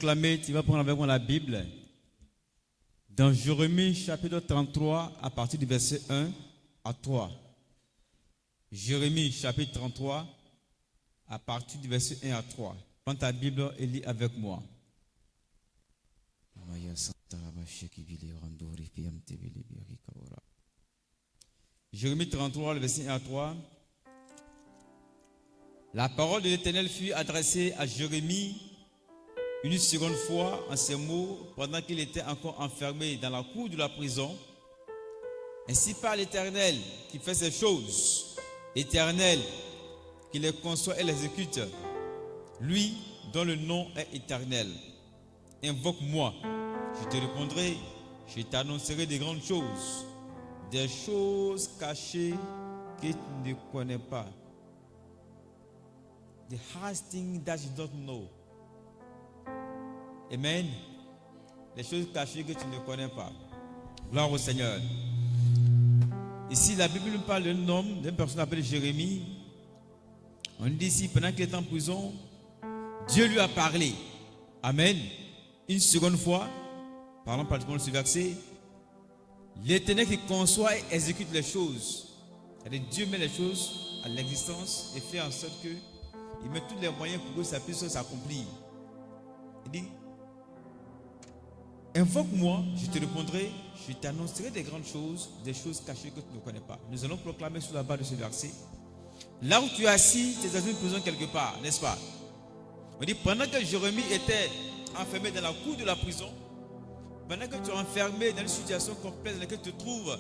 proclamer, tu vas prendre avec moi la Bible. Dans Jérémie chapitre 33, à partir du verset 1 à 3. Jérémie chapitre 33, à partir du verset 1 à 3. Prends ta Bible et lis avec moi. Jérémie 33, le verset 1 à 3. La parole de l'Éternel fut adressée à Jérémie une seconde fois en ces mots pendant qu'il était encore enfermé dans la cour de la prison. Ainsi parle l'Éternel qui fait ces choses, l'Éternel qui les conçoit et les exécute, lui dont le nom est éternel. Invoque-moi, je te répondrai, je t'annoncerai des grandes choses, des choses cachées que tu ne connais pas. The hard things that you don't know. Amen. Les choses cachées que tu ne connais pas. Gloire au Seigneur. Ici, la Bible nous parle d'un homme, d'une personne appelée Jérémie. On dit ici, pendant qu'il est en prison, Dieu lui a parlé. Amen. Une seconde fois, parlons pratiquement de ce verset, l'Éternel qui conçoit et exécute les choses. Dieu met les choses à l'existence et fait en sorte que il met tous les moyens pour que ça puisse s'accomplir. Il dit, invoque-moi, je te répondrai, je t'annoncerai des grandes choses, des choses cachées que tu ne connais pas. Nous allons proclamer sous la barre de ce verset. Là où tu es assis, tu es dans une prison quelque part, n'est-ce pas? On dit, pendant que Jérémie était enfermé dans la cour de la prison, pendant que tu es enfermé dans une situation complexe dans laquelle tu te trouves,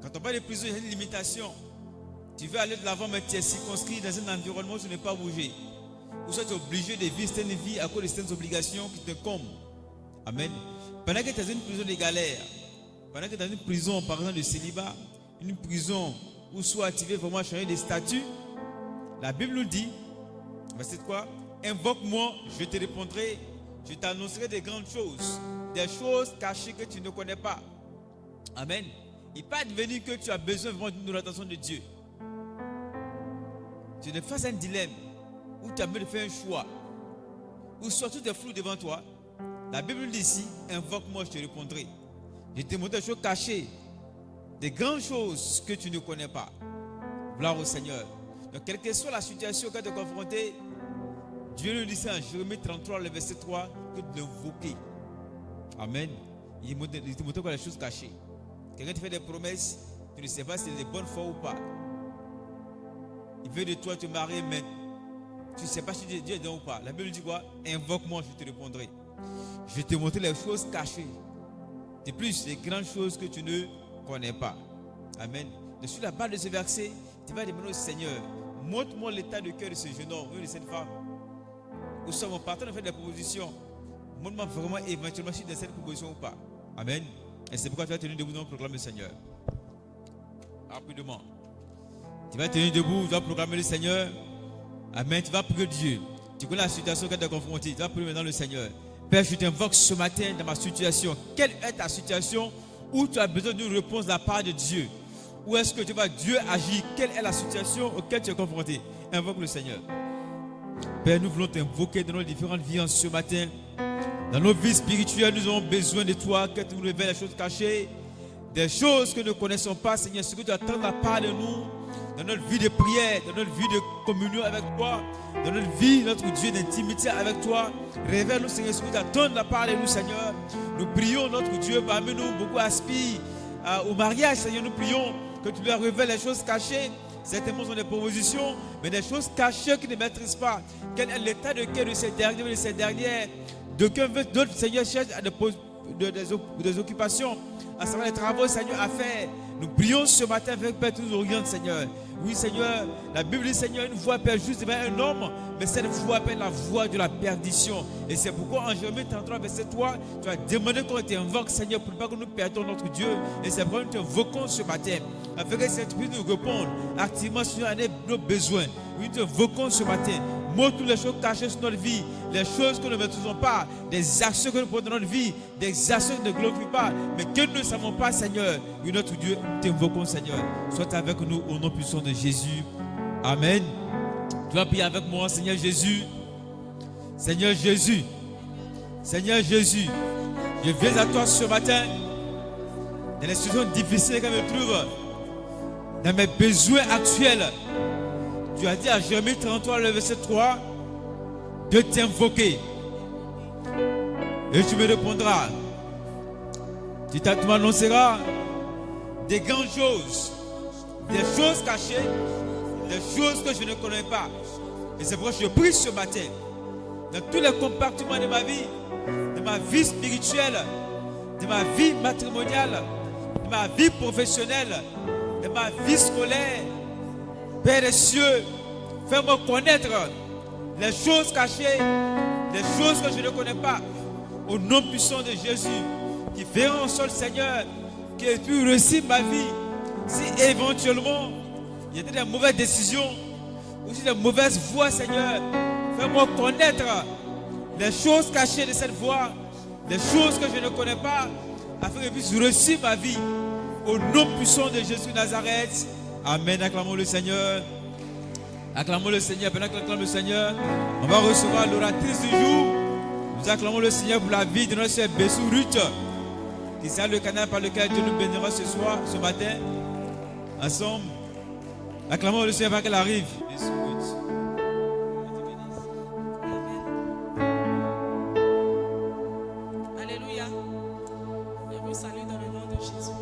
quand on parle de prison, il y a une limitation. Tu veux aller de l'avant, mais tu es circonscrit dans un environnement où tu n'es pas bougé. Ou soit tu es obligé de vivre certaines vies à cause de certaines obligations qui te t'incombent. Amen. Pendant que tu es dans une prison de galère, pendant que tu es dans une prison, par exemple, de célibat, une prison où soit tu veux vraiment changer de statut, la Bible nous dit, verset quoi? Invoque-moi, je te répondrai, je t'annoncerai des grandes choses, des choses cachées que tu ne connais pas. Amen. Il n'est pas advenu que tu as besoin vraiment de l'attention de Dieu. Tu ne fasses un dilemme où tu as besoin de faire un choix, où soit tout est flou devant toi. La Bible dit ici, invoque-moi, je te répondrai. Je te montre des choses cachées, des grandes choses que tu ne connais pas. Gloire au Seigneur. Donc, quelle que soit la situation que tu es confronté, Dieu nous dit ça en Jérémie 33, le verset 3, que de l'invoquer. Amen. Il te montre quoi les choses cachées. Quelqu'un te fait des promesses, tu ne sais pas si c'est de bonne foi ou pas. Il veut de toi te marier, mais tu ne sais pas si Dieu est dedans ou pas. La Bible dit quoi? Invoque-moi, je te répondrai. Je vais te montrer les choses cachées. De plus, les grandes choses que tu ne connais pas. Amen. Et sur la base de ce verset, tu vas demander au Seigneur, montre-moi l'état de cœur de ce jeune homme ou de cette femme. Ou soit mon partenaire fait des propositions. Montre-moi vraiment éventuellement si dans cette proposition ou pas. Amen. Et c'est pourquoi tu vas tenir debout pour proclamer le Seigneur. Rapidement. Tu vas tenir debout, tu vas proclamer le Seigneur. Amen. Tu vas prier Dieu. Tu connais la situation que tu as confrontée. Tu vas prier maintenant le Seigneur. Père, je t'invoque ce matin dans ma situation. Quelle est ta situation où tu as besoin d'une réponse de la part de Dieu? Où est-ce que tu vas Dieu agir? Quelle est la situation auquel tu es confronté? Invoque le Seigneur. Père, nous voulons t'invoquer dans nos différentes vies en ce matin. Dans nos vies spirituelles, nous avons besoin de toi, que tu nous révèles les choses cachées, des choses que nous ne connaissons pas, Seigneur, ce que tu attends de la part de nous, dans notre vie de prière, dans notre vie de communion avec toi, dans notre vie, notre Dieu, d'intimité avec toi. Révèle-nous, Seigneur, ce que tu attends de la part de nous, Seigneur. Nous prions, notre Dieu, parmi nous, beaucoup aspirent au mariage, Seigneur, nous prions que tu leur révèles les choses cachées. Certainement sont des propositions, mais des choses cachées qu'ils ne maîtrisent pas. Quel est l'état de cœur de ces derniers ou de ces dernières? D'autres, Seigneur, cherchent des occupations, à savoir les travaux, Seigneur, à faire. Nous prions ce matin avec Père, tu nous orientes, Seigneur. Oui, Seigneur, la Bible dit, Seigneur, une voix appelle juste devant un homme, mais cette voix appelle la voix de la perdition. Et c'est pourquoi en Jérémie 33, verset 3, tu as demandé qu'on t'invoque, Seigneur, pour ne pas que nous perdons notre Dieu. Et c'est pourquoi nous t'invoquons ce matin, afin que tu puisses nous répondre activement sur nos besoins. Oui, nous t'invoquons ce matin. Montre toutes les choses cachées sur notre vie, les choses que nous ne maîtrisons pas, des actions que nous prenons dans notre vie, des actions qui ne glorifient pas, mais que nous ne savons pas, Seigneur. Oui, notre Dieu, nous t'invoquons, Seigneur. Sois avec nous au nom puissant de Jésus. Amen. Tu vas prier avec moi, Seigneur Jésus. Seigneur Jésus, Seigneur Jésus, je viens à toi ce matin, dans les situations difficiles que je me trouve, dans mes besoins actuels. Tu as dit à Jérémie 33, le verset 3, de t'invoquer. Et tu me répondras. Tu m'annonceras des grandes choses, des choses cachées, des choses que je ne connais pas. Et c'est pourquoi je prie ce matin, dans tous les compartiments de ma vie spirituelle, de ma vie matrimoniale, de ma vie professionnelle, de ma vie scolaire. Père des cieux, fais-moi connaître les choses cachées, les choses que je ne connais pas, au nom puissant de Jésus, qui verront sur le Seigneur, qui ait pu réussir ma vie. Si éventuellement il y a des mauvaises décisions, ou si des mauvaises voies, Seigneur, fais-moi connaître les choses cachées de cette voie, les choses que je ne connais pas, afin que je puisse réussir ma vie. Au nom puissant de Jésus de Nazareth. Amen. Acclamons le Seigneur. Acclamons le Seigneur. Pendant que acclamons le Seigneur, on va recevoir l'oratrice du jour. Nous acclamons le Seigneur pour la vie de notre sœur Bessou Ruth, qui sert le canal par lequel Dieu nous bénira ce soir, ce matin, ensemble. Acclamons le Seigneur avant qu'elle arrive. Bessou Ruth. Alléluia. Je vous salue dans le nom de Jésus.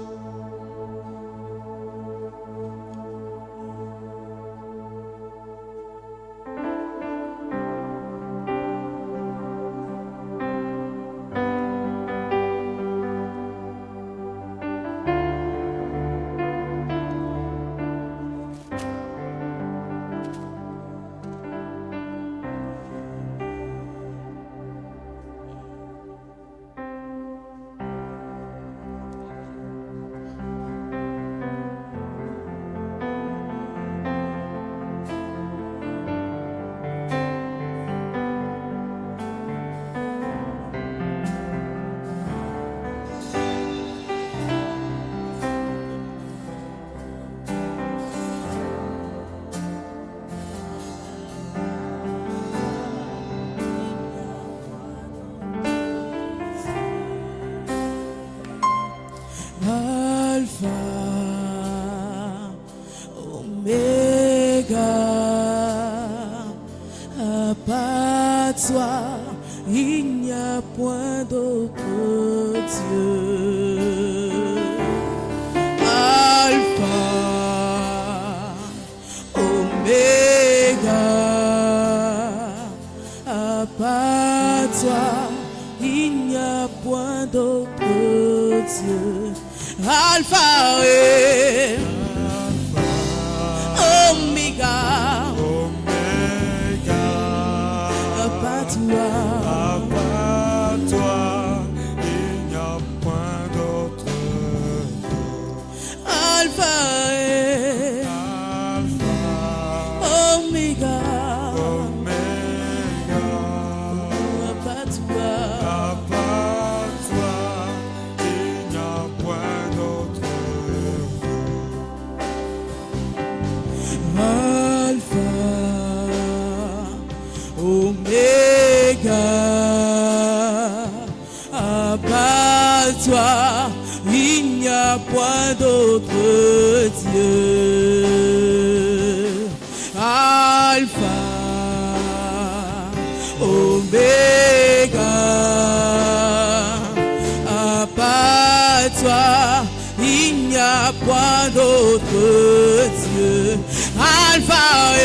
Il n'y a point d'autre Dieu. Alpha, Oméga, à part toi, il n'y a point d'autre Dieu. Alpha et Oméga, à part toi. Toi, il n'y a point d'autre Dieu. Alpha, Oméga, à part toi, il n'y a point d'autre Dieu. Alpha et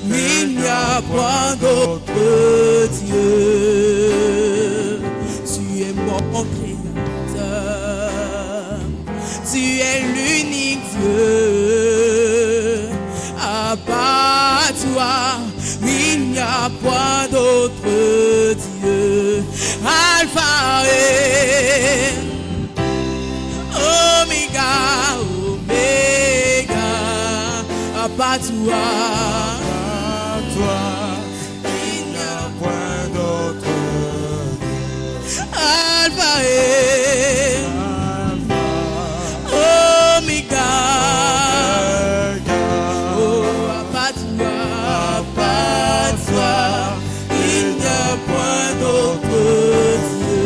il n'y a point d'autre. 'Dieu, tu es mon créateur, part toi, toi, il n'y a point d'autre Alpha et Omega. Oh, à part toi, il n'y a point d'autre Dieu.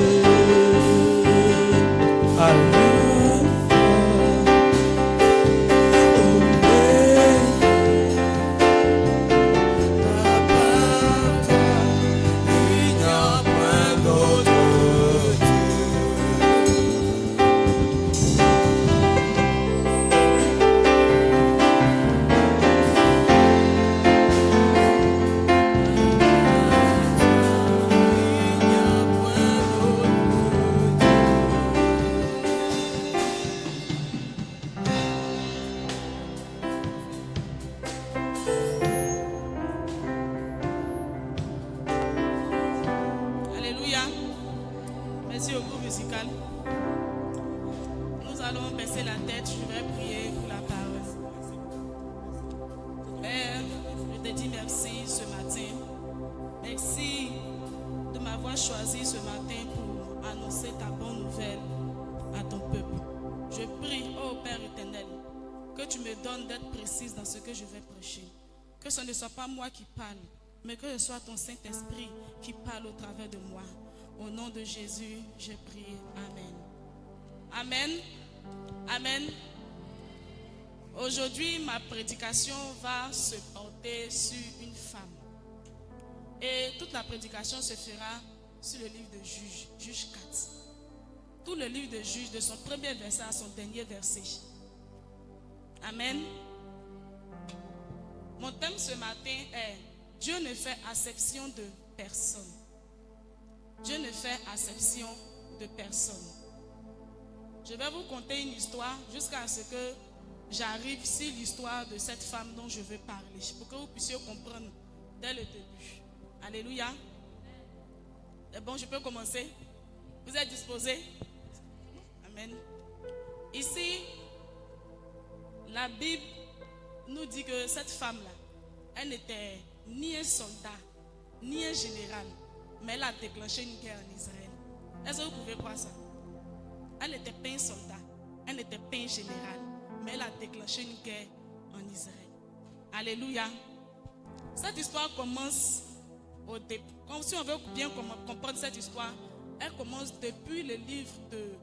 Alléluia. Merci au groupe musical. Nous allons baisser la tête. Je vais prier pour la parole. Père, je te dis merci ce matin. Merci de m'avoir choisi ce matin pour annoncer ta bonne nouvelle à ton peuple. Je prie, ô Père éternel, que tu me donnes d'être précise dans ce que je vais prêcher. Que ce ne soit pas moi qui parle, mais que ce soit ton Saint-Esprit qui parle au travers de moi. Au nom de Jésus, je prie. Amen. Amen. Amen. Aujourd'hui, ma prédication va se porter sur une femme. Et toute la prédication se fera sur le livre de Juges, Juges 4. Tout le livre de Juges, de son premier verset à son dernier verset. Amen. Mon thème ce matin est Dieu ne fait acception de personne. Dieu ne fait acception de personne. Je vais vous conter une histoire jusqu'à ce que j'arrive sur l'histoire de cette femme dont je veux parler, pour que vous puissiez comprendre dès le début. Alléluia. C'est bon, je peux commencer? Vous êtes disposés? Amen. Ici, la Bible nous dit que cette femme-là, elle n'était ni un soldat, ni un général, mais elle a déclenché une guerre en Israël. Est-ce que vous pouvez croire ça? Elle n'était pas un soldat, elle n'était pas un général, mais elle a déclenché une guerre en Israël. Alléluia. Cette histoire commence au début. Si on veut bien comprendre cette histoire, elle commence depuis le livre de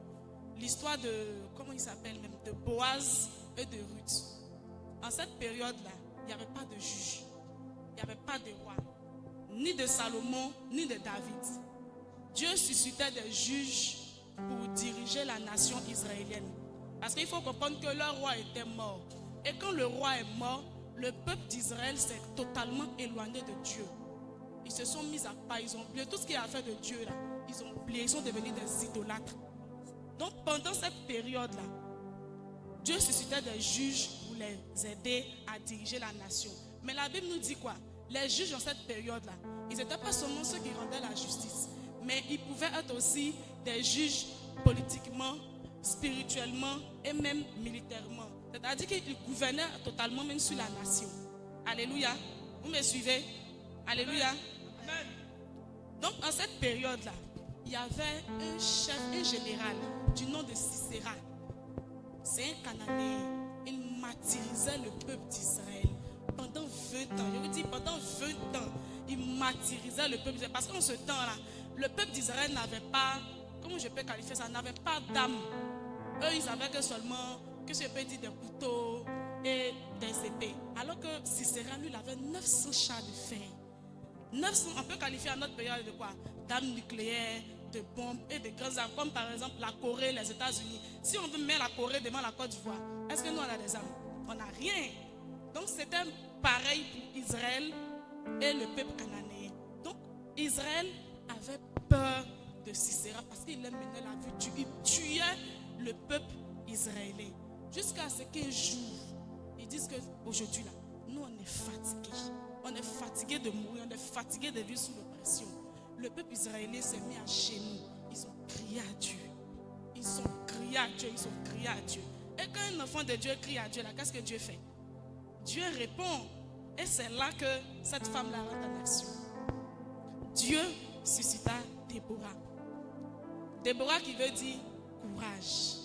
l'histoire de, comment il s'appelle même, de Boaz et de Ruth. En cette période-là, il n'y avait pas de juge, il n'y avait pas de roi, ni de Salomon, ni de David. Dieu suscitait des juges pour diriger la nation israélienne. Parce qu'il faut comprendre que leur roi était mort. Et quand le roi est mort, le peuple d'Israël s'est totalement éloigné de Dieu. Ils se sont mis à part, ils ont oublié tout ce qui est affaire de Dieu là. Ils ont oublié, ils sont devenus des idolâtres. Donc pendant cette période-là, Dieu suscitait des juges pour les aider à diriger la nation. Mais la Bible nous dit quoi? Les juges en cette période-là, ils n'étaient pas seulement ceux qui rendaient la justice, mais ils pouvaient être aussi des juges politiquement, spirituellement et même militairement. C'est-à-dire qu'ils gouvernaient totalement même sur la nation. Alléluia. Vous me suivez? Alléluia. Amen. Donc en cette période-là, il y avait un chef, un général du nom de Sisera. C'est un Cananéen. Il martyrisait le peuple d'Israël pendant 20 ans. Je vous dis, pendant 20 ans, il martyrisait le peuple d'Israël. Parce qu'en ce temps-là, le peuple d'Israël n'avait pas, comment je peux qualifier ça, n'avait pas d'âme. Eux, ils avaient que seulement, que je peux dire, des couteaux et des épées. Alors que Sisera, lui, il avait 900 chars de fer. 900, on peut qualifier à notre période de quoi? D'armes nucléaires, de bombes et de grandes armes, comme par exemple la Corée, les États-Unis. Si on veut mettre la Corée devant la Côte d'Ivoire, est-ce que nous on a des armes? On n'a rien. Donc c'était pareil pour Israël et le peuple cananéen. Donc Israël avait peur de Sisera parce qu'il les menait la vue. Il tuait le peuple israélien. Jusqu'à ce qu'un jour, ils disent qu'aujourd'hui là, nous on est fatigués. On est fatigué de mourir, on est fatigué de vivre sous l'oppression. Le peuple israélien s'est mis à genoux. Ils ont crié à Dieu. Ils ont crié à Dieu, ils ont crié à Dieu. Et quand un enfant de Dieu crie à Dieu, là, qu'est-ce que Dieu fait? Dieu répond. Et c'est là que cette femme-là rentre en action. Dieu suscita Déborah. Déborah qui veut dire courage.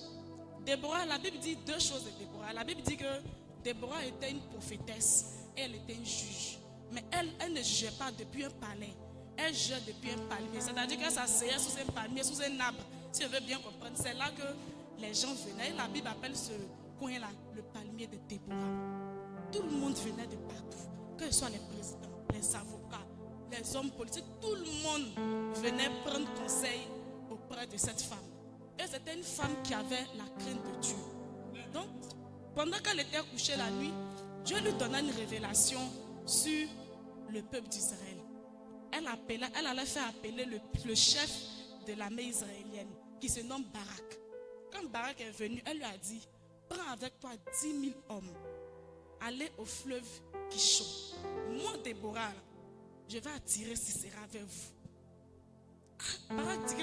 Déborah, la Bible dit deux choses de Déborah. La Bible dit que Déborah était une prophétesse et elle était une juge. Mais elle ne jugeait pas depuis un palais. Elle jugeait depuis un palmier. C'est-à-dire qu'elle s'asseyait sous un palmier, sous un arbre. Si on veut bien comprendre, c'est là que les gens venaient. Et la Bible appelle ce coin-là le palmier de Déborah. Tout le monde venait de partout. Que ce soit les présidents, les avocats, les hommes politiques, tout le monde venait prendre conseil auprès de cette femme. Et c'était une femme qui avait la crainte de Dieu. Donc, pendant qu'elle était couchée la nuit, Dieu lui donna une révélation sur le peuple d'Israël. Elle allait faire appeler le chef de l'armée israélienne, qui se nomme Barak. Quand Barak est venu, elle lui a dit, prends avec toi 10 000 hommes, allez au fleuve Kishon. Moi, Déborah, je vais attirer Sisera vers vous. Barak dit que,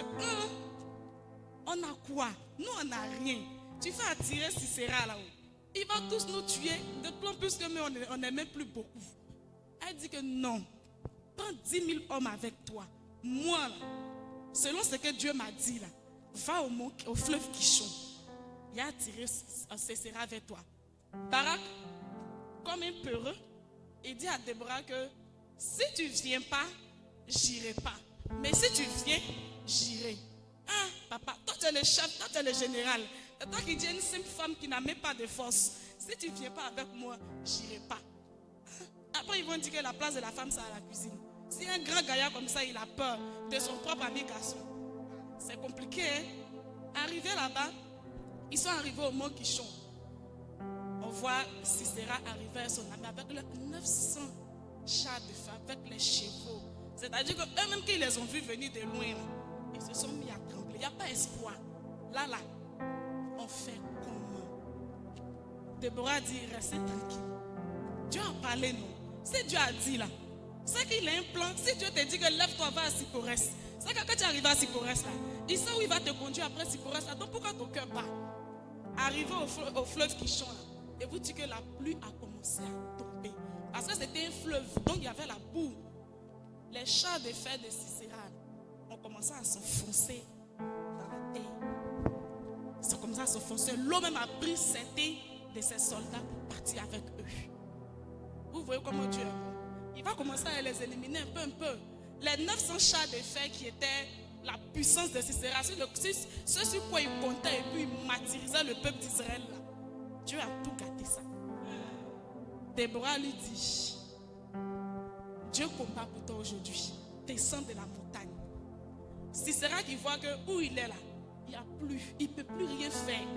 on a quoi? Nous, on n'a rien. Tu fais attirer Sisera là-haut. Il va tous nous tuer, de plus que nous, on n'est même plus beaucoup. Elle dit que non. Prends 10 000 hommes avec toi. Moi, là, selon ce que Dieu m'a dit, là, va au fleuve Kishon. Il a attiré Sisera vers toi. Barak, comme un peureux, il dit à Déborah que si tu ne viens pas, j'irai pas. Mais si tu viens, j'irai. Ah, papa, toi tu es le chef, toi tu es le général. C'est toi qui dis à une simple femme qui n'a même pas de force. Si tu ne viens pas avec moi, j'irai pas. Après, ils vont dire que la place de la femme, c'est à la cuisine. Si un grand gaillard comme ça, il a peur de son propre ami garçon, c'est compliqué. Hein? Arrivé là-bas, ils sont arrivés au mont Kishon. On voit Sisera arriver à son ami avec leurs 900 chars de feu, avec les chevaux. C'est-à-dire qu'eux-mêmes, qui les ont vus venir de loin, là, ils se sont mis à trembler. Il n'y a pas espoir. Là, on fait comment? Déborah dit, restez tranquille. Dieu a parlé, non? Si Dieu a dit là, c'est qu'il a un plan. Si Dieu te dit que lève-toi, va à Sipores, c'est que quand tu arrives à Sipores là, il sait où il va te conduire après Sipores là. Donc pourquoi ton cœur bat? Arrivé au fleuve Kishon là, et vous dit que la pluie a commencé à tomber. Parce que c'était un fleuve, donc il y avait la boue. Les chars de fer de Sisera ont commencé à s'enfoncer dans la terre. Ils ont commencé à s'enfoncer. L'eau même a pris certains de ses soldats pour partir avec eux. Vous voyez comment Dieu est bon. Il va commencer à les éliminer un peu. Les 900 chars de fer qui étaient la puissance de Sisera, ce sur quoi il comptait et puis il martyrisait le peuple d'Israël. Dieu a tout gâté ça. Déborah lui dit, Dieu combat pour toi aujourd'hui. Descends de la montagne. Sisera qui voit que où il est là, il n'y a plus, il ne peut plus rien faire.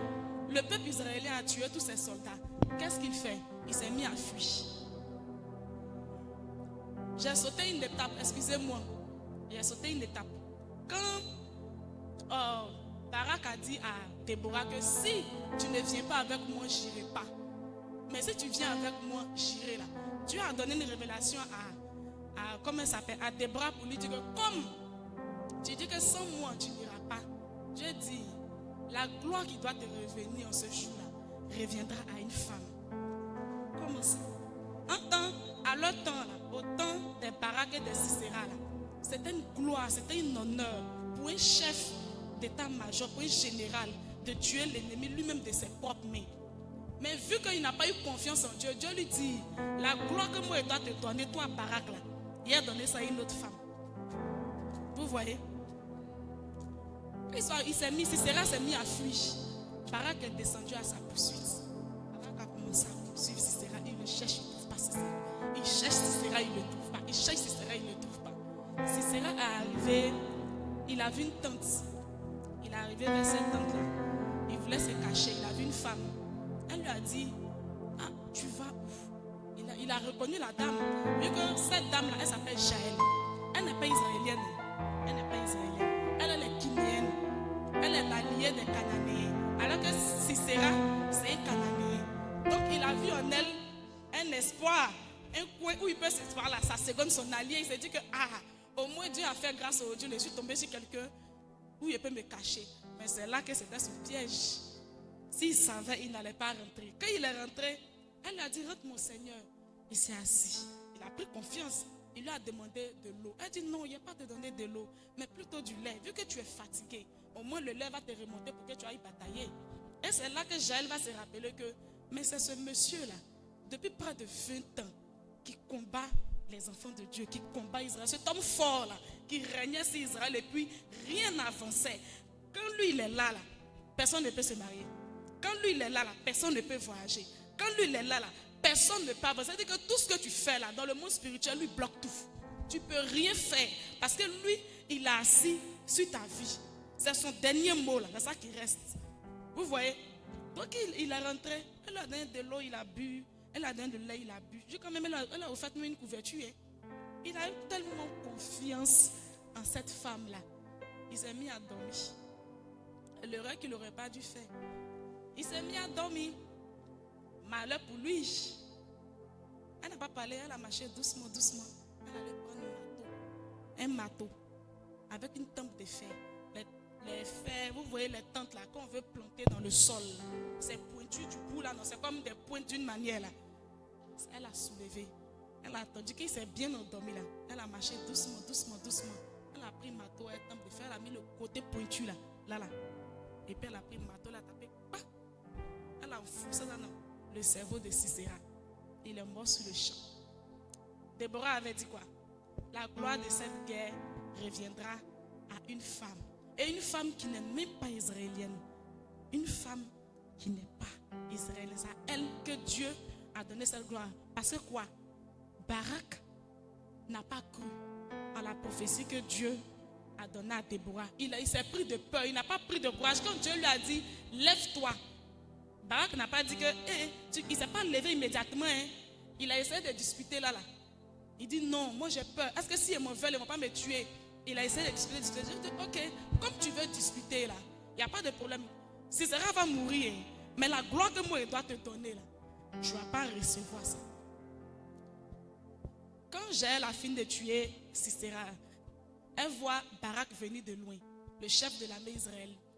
Le peuple israélien a tué tous ses soldats. Qu'est-ce qu'il fait? Il s'est mis à fuir. J'ai sauté une étape, excusez-moi. J'ai sauté une étape. Quand Barak a dit à Déborah que si tu ne viens pas avec moi, je n'irai pas. Mais si tu viens avec moi, j'irai là. Dieu a donné une révélation comment ça s'appelle, à Déborah pour lui dire que comme tu dis que sans moi, tu n'iras pas. Dieu dit, la gloire qui doit te revenir en ce jour-là reviendra à une femme. Comment ça? À leur temps, là, au temps des Barak et des Sisera, c'était une gloire, c'était un honneur pour un chef d'état-major, pour un général, de tuer l'ennemi lui-même de ses propres mains. Mais vu qu'il n'a pas eu confiance en Dieu, Dieu lui dit, la gloire que moi je dois te donner, toi Barak là, il a donné ça à une autre femme. Vous voyez? Sisera s'est mis à fuir. Barak est descendu à sa poursuite. Barak a commencé à poursuivre Sisera, il le cherche, il ne trouve pas Sisera. Il cherche Sisera, il ne le trouve pas. Il cherche Sisera, il ne le trouve pas. Sisera est arrivé, il a vu une tente. Il est arrivé vers cette tente-là. Il voulait se cacher, il a vu une femme. Elle lui a dit, ah, tu vas où? Il a reconnu la dame. Vu que cette dame-là, elle s'appelle Jaël. Elle n'est pas israélienne. Elle n'est pas israélienne. Elle est kinéenne. Elle est l'alliée des Cananéens. Alors que Sisera, c'est un Cananéen. Donc il a vu en elle un espoir. Un coin où il peut se voir là, sa seconde, son allié. Il s'est dit que, au moins Dieu a fait grâce au Dieu. Je suis tombé sur quelqu'un où il peut me cacher. Mais c'est là que c'était son piège. S'il savait, il n'allait pas rentrer. Quand il est rentré, Elle lui a dit, rentre mon Seigneur. Il s'est assis. Il a pris confiance. Il lui a demandé de l'eau. Elle dit, non, il n'y a pas te donner de l'eau, mais plutôt du lait. Vu que tu es fatigué, au moins le lait va te remonter pour que tu ailles batailler. Et c'est là que Jaël va se rappeler que, mais c'est ce monsieur-là, depuis près de 20 ans, qui combat les enfants de Dieu, qui combat Israël. Cet homme fort là, qui régnait sur Israël et puis rien n'avançait. Quand lui il est là, personne ne peut se marier. Quand lui il est là, personne ne peut voyager. Quand lui il est là, personne ne peut avancer. C'est-à-dire que tout ce que tu fais là, dans le monde spirituel, lui bloque tout. Tu ne peux rien faire. Parce que lui, il a assis sur ta vie. C'est son dernier mot là, c'est ça qui reste. Vous voyez? Donc il est rentré, elle a donné de l'eau, il a bu. Elle a donné de lait, il a bu. J'ai quand même, elle a offert nous une couverture. Hein. Il a eu tellement confiance en cette femme-là. Il s'est mis à dormir. L'erreur qu'il n'aurait pas dû faire. Il s'est mis à dormir. Malheur pour lui. Elle n'a pas parlé, elle a marché doucement, doucement. Elle allait prendre un marteau avec une tente de fer. Les fers, vous voyez les tentes là, qu'on veut planter dans le sol. C'est pointu du bout là, non, c'est comme des pointes d'une manière là. Elle a soulevé. Elle a attendu qu'il s'est bien endormi là. Elle a marché doucement, doucement, doucement. Elle a pris le marteau, elle tente de fer, elle a mis le côté pointu là, là. Et puis elle a pris le marteau, elle a tapé. Bah! Elle a enfoncé dans le cerveau de Sisera. Il est mort sur le champ. Déborah avait dit quoi? La gloire de cette guerre reviendra à une femme. Et une femme qui n'est même pas israélienne. Une femme qui n'est pas israélienne. C'est à elle que Dieu a donné cette gloire. Parce que quoi? Barak n'a pas cru à la prophétie que Dieu a donnée à Déborah. Il s'est pris de peur. Il n'a pas pris de courage. Quand Dieu lui a dit, lève-toi. Barak n'a pas dit que, il ne s'est pas levé immédiatement. Hein. Il a essayé de discuter là. Il dit, non, moi j'ai peur. Est-ce que si ils m'en veulent, ils ne vont pas me tuer? Il a essayé de discuter. Je dis, ok, comme tu veux discuter là, il n'y a pas de problème. Sisera va mourir, mais la gloire que moi je dois te donner là, tu ne vas pas recevoir ça. Quand Jaël a fini de tuer Sisera, elle voit Barak venir de loin, le chef de l'armée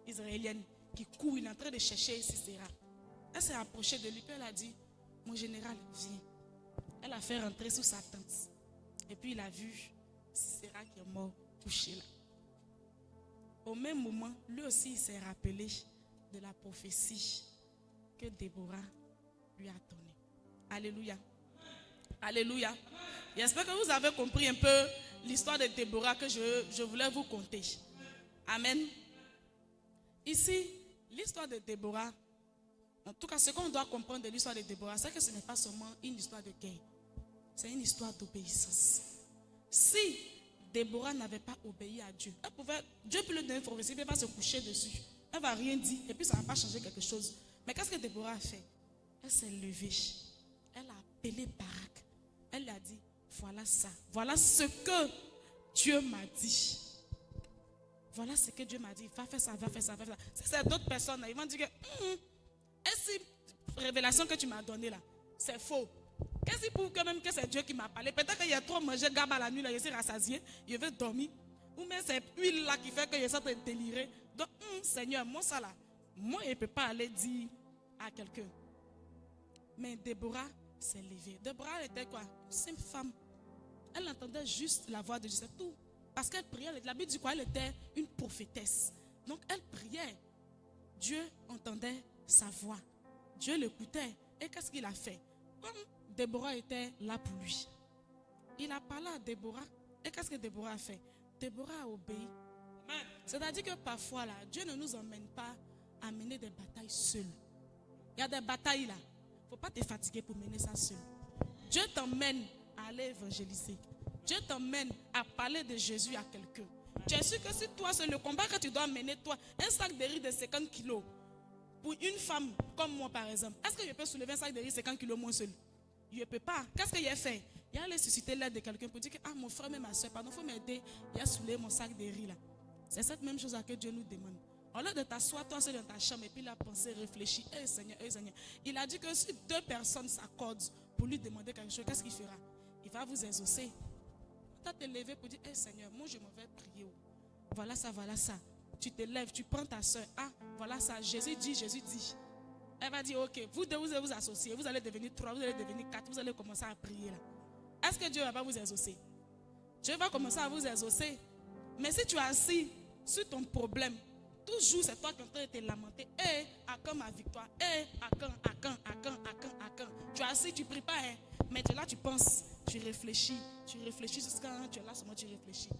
israélienne qui court, il est en train de chercher Sisera. Elle s'est approchée de lui, puis elle a dit, mon général, viens. Elle a fait rentrer sous sa tente. Et puis il a vu Sisera qui est mort, couché là. Au même moment, lui aussi il s'est rappelé de la prophétie que Déborah lui a donnée. Alléluia. Alléluia. J'espère que vous avez compris un peu l'histoire de Déborah que je voulais vous conter. Amen. Ici, l'histoire de Déborah, en tout cas ce qu'on doit comprendre de l'histoire de Déborah, c'est que ce n'est pas seulement une histoire de guerre. C'est une histoire d'obéissance. Si Déborah n'avait pas obéi à Dieu, Dieu peut lui donner une prophétie, il va se coucher dessus. Elle ne va rien dire et puis ça ne va pas changer quelque chose. Mais qu'est-ce que Déborah a fait? Elle s'est levée. Elle a appelé Barak. Elle lui a dit, voilà ça. Voilà ce que Dieu m'a dit. Voilà ce que Dieu m'a dit. Va faire ça, va faire ça, va faire ça. Si c'est d'autres personnes, ils vont dire que est-ce que révélation que tu m'as donnée là, c'est faux. Qu'est-ce qui prouve quand même que c'est Dieu qui m'a parlé? Peut-être qu'il y a trop mangé gaba la nuit, là, je suis rassasié, je vais dormir. Ou même c'est l'huile là qui fait que je suis en train de délirer. Donc, Seigneur, moi ça là, moi je ne peux pas aller dire à quelqu'un. Mais Déborah s'est levée. Déborah elle était quoi? Une simple femme. Elle entendait juste la voix de Dieu, c'est tout. Parce qu'elle priait, la Bible dit quoi? Elle était une prophétesse. Donc elle priait. Dieu entendait sa voix. Dieu l'écoutait. Et qu'est-ce qu'il a fait? Comme Déborah était là pour lui, il a parlé à Déborah. Et qu'est-ce que Déborah a fait? Déborah a obéi. C'est-à-dire que parfois, là, Dieu ne nous emmène pas à mener des batailles seuls. Il y a des batailles là. Il ne faut pas te fatiguer pour mener ça seul. Dieu t'emmène à aller évangéliser. Dieu t'emmène à parler de Jésus à quelqu'un. Tu es sûr que si toi, c'est le combat que tu dois mener, toi, un sac de riz de 50 kilos, pour une femme comme moi par exemple, est-ce que je peux soulever un sac de riz 50 kilos moi seul? Je ne peux pas. Qu'est-ce qu'il a fait? Il a allé susciter l'aide de quelqu'un pour dire que mon frère et ma soeur, pardon, il faut m'aider. Il a soulevé mon sac de riz là. C'est cette même chose que Dieu nous demande. Au lieu de t'asseoir toi seul dans ta chambre et puis la penser, réfléchir, Seigneur, Seigneur. Il a dit que si 2 personnes s'accordent pour lui demander quelque chose, qu'est-ce qu'il fera? Il va vous exaucer. Tu vas te lever pour dire, Seigneur, moi je m'en vais prier. Voilà ça, voilà ça. Tu te lèves, tu prends ta soeur. Ah, voilà ça. Jésus dit. Elle va dire, ok, vous deux, vous allez vous associer, vous allez devenir 3, vous allez devenir 4, vous allez commencer à prier là. Est-ce que Dieu ne va pas vous exaucer? Dieu va commencer à vous exaucer. Mais si tu es assis sur ton problème, toujours c'est toi qui es en train de te lamenter. À quand ma victoire? À quand? Tu es assis, tu ne pries pas, hein? Mais tu es là, tu penses, tu réfléchis jusqu'à quand tu es là, seulement tu réfléchis.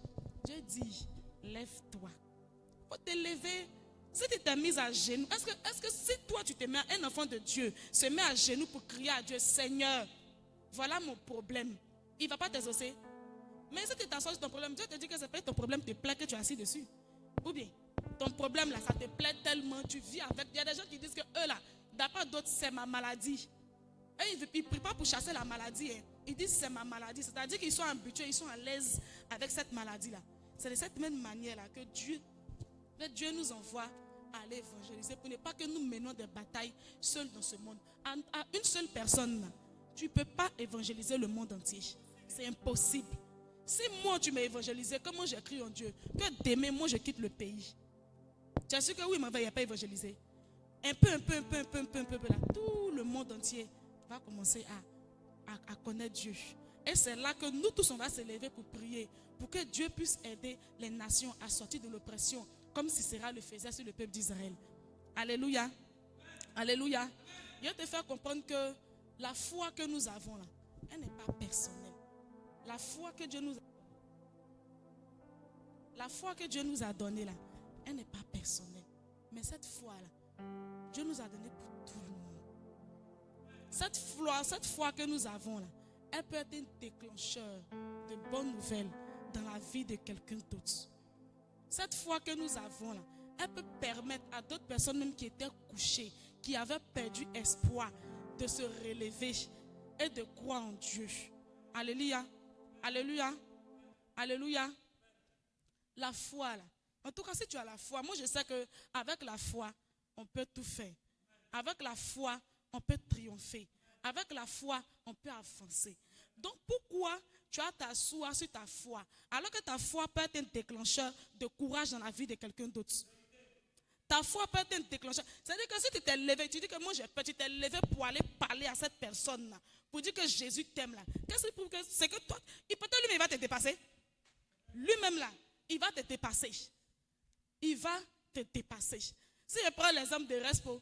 Dieu dit, lève-toi. Il faut te lever. Si tu t'es mis à genoux, est-ce que si toi tu te mets, un enfant de Dieu se met à genoux pour crier à Dieu, Seigneur, voilà mon problème, il ne va pas t'exaucer? Mais si tu t'assois sur ton problème, Dieu te dit que c'est pas ton problème te plaît que tu es assis dessus. Ou bien, ton problème là, ça te plaît tellement, tu vis avec. Il y a des gens qui disent que eux là, d'après d'autres, c'est ma maladie. Et ils ne prient pas pour chasser la maladie. Hein. Ils disent c'est ma maladie. C'est-à-dire qu'ils sont habitués, ils sont à l'aise avec cette maladie là. C'est de cette même manière là que Dieu nous envoie à aller évangéliser pour ne pas que nous menions des batailles seuls dans ce monde. À une seule personne là, tu ne peux pas évangéliser le monde entier. C'est impossible. Si moi tu m'as évangélisé, comment j'écris en Dieu que demain moi je quitte le pays? Tu es sûr que oui, mais il n'y a pas évangélisé. Un peu là, tout le monde entier va commencer à connaître Dieu. Et c'est là que nous tous on va se lever pour prier, pour que Dieu puisse aider les nations à sortir de l'oppression, comme Sisera le faisait sur le peuple d'Israël. Alléluia. Alléluia. Je vais te faire comprendre que la foi que nous avons là, elle n'est pas personnelle. La foi que Dieu nous a donnée là, elle n'est pas personnelle. Mais cette foi-là, Dieu nous a donné pour tout le monde. Cette foi que nous avons là, elle peut être un déclencheur de bonnes nouvelles dans la vie de quelqu'un d'autre. Cette foi que nous avons là, elle peut permettre à d'autres personnes même qui étaient couchées, qui avaient perdu espoir, de se relever et de croire en Dieu. Alléluia. Alléluia. Alléluia. La foi là. En tout cas, si tu as la foi, moi je sais qu'avec la foi, on peut tout faire. Avec la foi, on peut triompher. Avec la foi, on peut avancer. Donc pourquoi tu as t'asseoir sur ta foi, alors que ta foi peut être un déclencheur de courage dans la vie de quelqu'un d'autre? Ta foi peut être un déclencheur. C'est-à-dire que si tu t'es levé, tu dis que moi j'ai peur, tu t'es levé pour aller parler à cette personne-là, pour dire que Jésus t'aime là. Qu'est-ce qui prouve que c'est que toi, peut-être lui-même il va te dépasser. Lui-même là, il va te dépasser. Il va te dépasser. Si je prends l'exemple de Respo,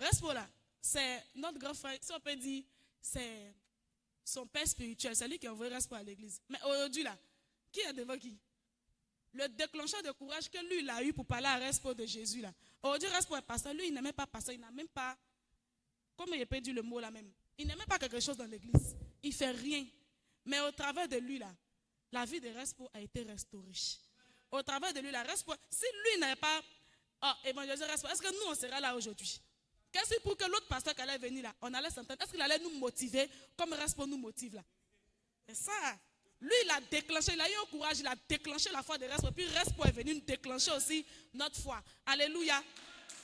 Respo là, c'est notre grand frère, si on peut dire, c'est son père spirituel, c'est lui qui a envoyé Respo à l'église. Mais aujourd'hui là, qui est devant qui? Le déclencheur de courage que lui il a eu pour parler à Respo de Jésus là. Aujourd'hui Respo est pasteur, lui il n'est même pas pasteur, il n'a même pas, comment il peut dire le mot là même, il n'est même pas quelque chose dans l'église. Il ne fait rien. Mais au travers de lui là, la vie de Respo a été restaurée. Au travers de lui là, Respo, si lui n'avait pas évangélisé Respo, est-ce que nous on serait là aujourd'hui? Qu'est-ce que pour que l'autre pasteur qui allait venir là, on allait s'entendre, est-ce qu'il allait nous motiver comme Respo nous motive là? C'est ça. Lui, il a déclenché, il a eu un courage, il a déclenché la foi de Respo. Puis Respo est venu nous déclencher aussi notre foi. Alléluia.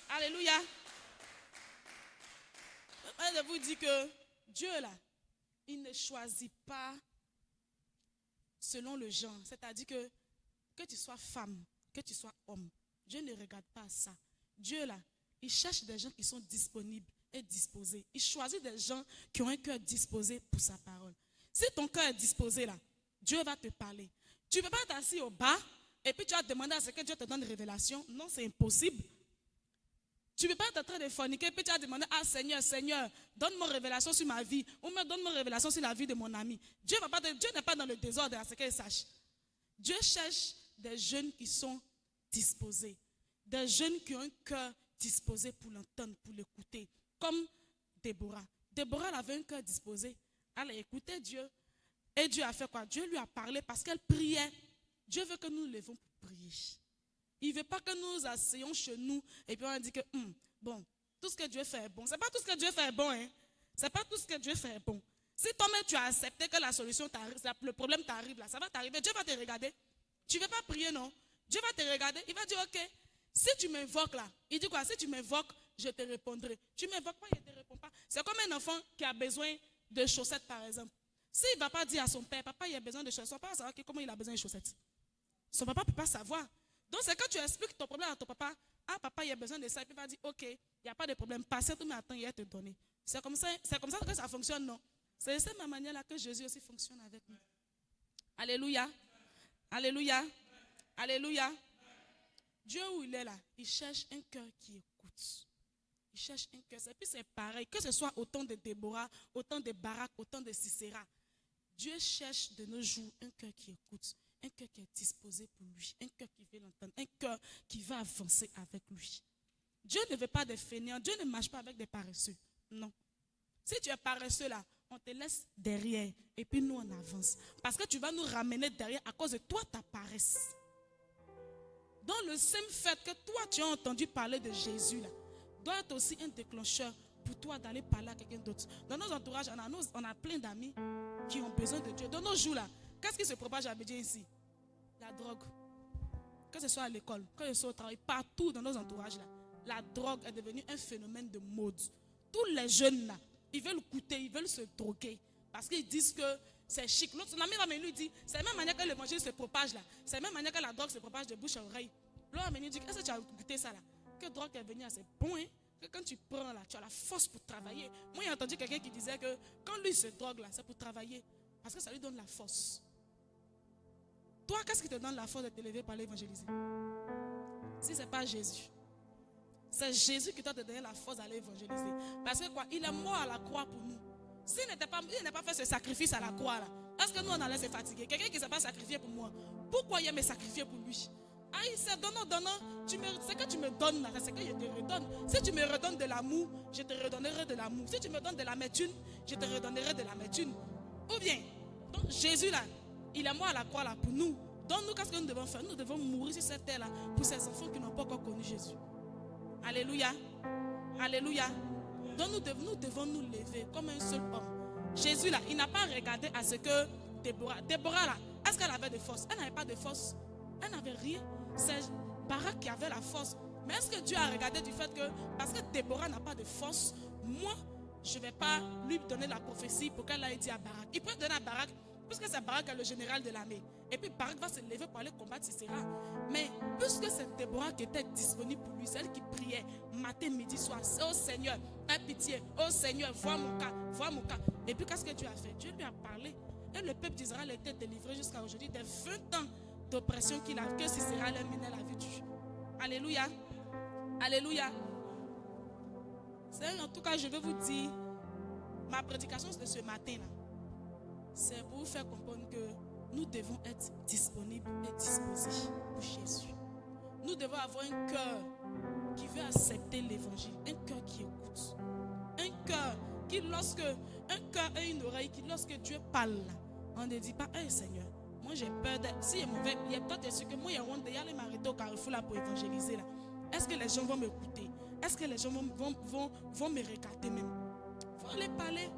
Alléluia. Je vous dis que Dieu, là, il ne choisit pas selon le genre. C'est-à-dire que tu sois femme, que tu sois homme. Dieu ne regarde pas ça. Dieu, là, il cherche des gens qui sont disponibles et disposés. Il choisit des gens qui ont un cœur disposé pour sa parole. Si ton cœur est disposé, là, Dieu va te parler. Tu ne peux pas t'asseoir au bas et puis tu vas demander à ce que Dieu te donne une révélation. Non, c'est impossible. Tu ne peux pas être en train de forniquer et puis tu vas demander, ah Seigneur, Seigneur, donne-moi révélation sur ma vie. Ou même donne-moi révélation sur la vie de mon ami. Dieu n'est pas dans le désordre à ce qu'il sache. Dieu cherche des jeunes qui sont disposés. Des jeunes qui ont un cœur disposé pour l'entendre, pour l'écouter. Comme Déborah. Déborah elle avait un cœur disposé. Elle a écouté Dieu. Et Dieu a fait quoi? Dieu lui a parlé parce qu'elle priait. Dieu veut que nous nous levons pour prier. Il ne veut pas que nous nous asseyons chez nous et puis on dit que, bon, tout ce que Dieu fait est bon. Ce n'est pas tout ce que Dieu fait est bon. Hein? Ce n'est pas tout ce que Dieu fait est bon. Si toi-même tu as accepté que la solution t'arrive, le problème t'arrive là, ça va t'arriver. Dieu va te regarder. Tu ne veux pas prier, non? Dieu va te regarder. Il va dire, ok, si tu m'invoques là, il dit quoi? Si tu m'invoques, je te répondrai. Tu ne m'invoques pas, il ne te répond pas. C'est comme un enfant qui a besoin de chaussettes par exemple. S'il ne va pas dire à son père, papa, il a besoin de chaussettes, son papa va savoir comment il a besoin de chaussettes. Son papa ne peut pas savoir. Donc, c'est quand tu expliques ton problème à ton papa, Ah, papa, il y a besoin de ça. Et puis il va dire, ok, il n'y a pas de problème. Passez tout, mais attends, il va te donner. C'est comme ça que ça fonctionne, non? C'est de cette même manière-là que Jésus aussi fonctionne avec nous. Alléluia. Alléluia. Alléluia. Dieu où il est là, il cherche un cœur qui écoute. Il cherche un cœur. Et puis c'est pareil, que ce soit autant de Déborah, autant de Barak, autant de Sisera. Dieu cherche de nos jours un cœur qui écoute, un cœur qui est disposé pour lui, un cœur qui veut l'entendre, un cœur qui va avancer avec lui. Dieu ne veut pas des fainéants, Dieu ne marche pas avec des paresseux. Non. Si tu es paresseux là, on te laisse derrière et puis nous on avance. Parce que tu vas nous ramener derrière à cause de toi ta paresse. Dans le même fait que toi tu as entendu parler de Jésus là, doit être aussi un déclencheur pour toi d'aller parler à quelqu'un d'autre. Dans nos entourages, on a plein d'amis qui ont besoin de Dieu. Dans nos jours là, qu'est-ce qui se propage à Abidjan ici? La drogue. Que ce soit à l'école, que ce soit au travail, partout dans nos entourages là, la drogue est devenue un phénomène de mode. Tous les jeunes là, ils veulent goûter, ils veulent se droguer. Parce qu'ils disent que c'est chic. L'autre, son ami va venir lui dire, c'est la même manière que l'évangile se propage là. C'est la même manière que la drogue se propage de bouche à oreille. L'autre va venir dire, est-ce que tu as goûté ça là? Que drogue est venue, c'est bon, hein? Que quand tu prends là, tu as la force pour travailler. Moi, j'ai entendu quelqu'un qui disait que quand lui se drogue là, c'est pour travailler. Parce que ça lui donne la force. Toi, qu'est-ce qui te donne la force de te lever pour aller évangéliser? Si ce n'est pas Jésus. C'est Jésus qui doit te donner la force d'aller évangéliser. Parce que quoi? Il est mort à la croix pour nous. S'il n'a pas fait ce sacrifice à la croix là, est-ce que nous on allait se fatiguer? Quelqu'un qui ne s'est pas sacrifié pour moi, pourquoi il me sacrifier pour lui? Ah, il s'est donnant. Ce que tu me donnes là, c'est ce que je te redonne. Si tu me redonnes de l'amour, je te redonnerai de l'amour. Si tu me donnes de l'amertume, je te redonnerai de l'amertume. Ou bien, donc Jésus là, il est mort à la croix là pour nous. Donc nous, qu'est-ce que nous devons faire? Nous devons mourir sur cette terre là pour ces enfants qui n'ont pas encore connu Jésus. Alléluia. Alléluia. Donc nous devons nous lever comme un seul homme. Jésus là, il n'a pas regardé à ce que Déborah là, est-ce qu'elle avait de force? Elle n'avait pas de force. Elle n'avait rien. C'est Barak qui avait la force. Mais est-ce que Dieu a regardé du fait que, parce que Déborah n'a pas de force, moi, je ne vais pas lui donner la prophétie pour qu'elle aille dire à Barak. Il peut donner à Barak, puisque c'est Barak qui est le général de l'armée. Et puis Barak va se lever pour aller combattre Sisera. Mais puisque c'est Déborah qui était disponible pour lui, celle qui priait matin, midi, soir, oh Seigneur, aie pitié, oh Seigneur, vois mon cas, vois mon cas. Et puis qu'est-ce que Dieu a fait? Dieu lui a parlé. Et le peuple d'Israël a été délivré jusqu'à aujourd'hui des 20 ans d'oppression que Sisera leur menait la vie du jour. Alléluia. Alléluia. En tout cas, je vais vous dire, ma prédication de ce matin là, c'est pour vous faire comprendre que nous devons être disponibles et disposés pour Jésus. Nous devons avoir un cœur qui veut accepter l'évangile, un cœur qui écoute, un cœur qui un cœur et une oreille qui lorsque Dieu parle, on ne dit pas, hey Seigneur, moi j'ai peur d'être, si il est mauvais, il y a peut-être sûr que moi il y a honte d'aller m'arrêter au carrefour là pour évangéliser là. Est-ce que les gens vont m'écouter? Est-ce que les gens vont me regarder même? Il faut aller parler.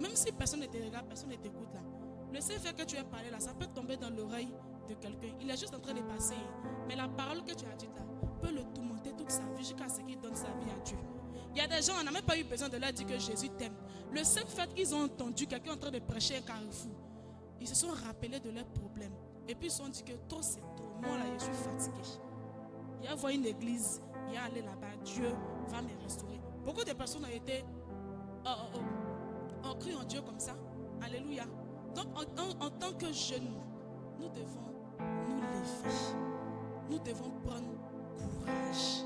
Même si personne ne te regarde, personne ne t'écoute là. Le seul fait que tu aies parlé là, ça peut tomber dans l'oreille de quelqu'un. Il est juste en train de passer. Mais la parole que tu as dite là peut le tourmenter toute sa vie jusqu'à ce qu'il donne sa vie à Dieu. Il y a des gens, on n'a même pas eu besoin de leur dire que Jésus t'aime. Le seul fait qu'ils ont entendu quelqu'un en train de prêcher un carrefour, ils se sont rappelés de leurs problèmes. Et puis ils se sont dit que toi c'est trop. Moi là, je suis fatigué. Il y a voir une église, il y a aller là-bas, Dieu va me restaurer. Beaucoup de personnes ont été ont cru en Dieu comme ça. Alléluia. Donc en tant que jeunes, nous devons nous lever. Nous devons prendre courage.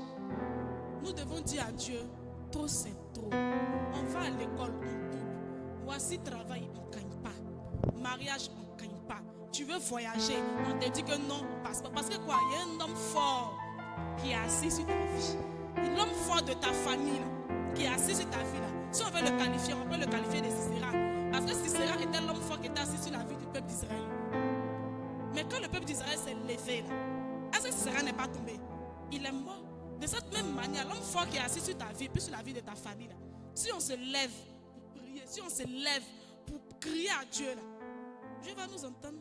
Nous devons dire à Dieu, trop c'est trop. On va à l'école, on double. Voici travail, on ne gagne pas. Mariage, on ne gagne pas. Tu veux voyager, on te dit que non, parce que quoi? Il y a un homme fort qui est assis sur ta vie. L'homme fort de ta famille qui est assis sur ta vie là. Si on veut le qualifier, on peut le qualifier de Sisera. Parce que Sisera était l'homme fort qui était assis sur la vie du peuple d'Israël. Mais quand le peuple d'Israël s'est levé là, est-ce que Sisera n'est pas tombé? Il est mort. De cette même manière, l'homme fort qui est assis sur ta vie, puis sur la vie de ta famille là. Si on se lève pour prier, si on se lève pour crier à Dieu là, Dieu va nous entendre.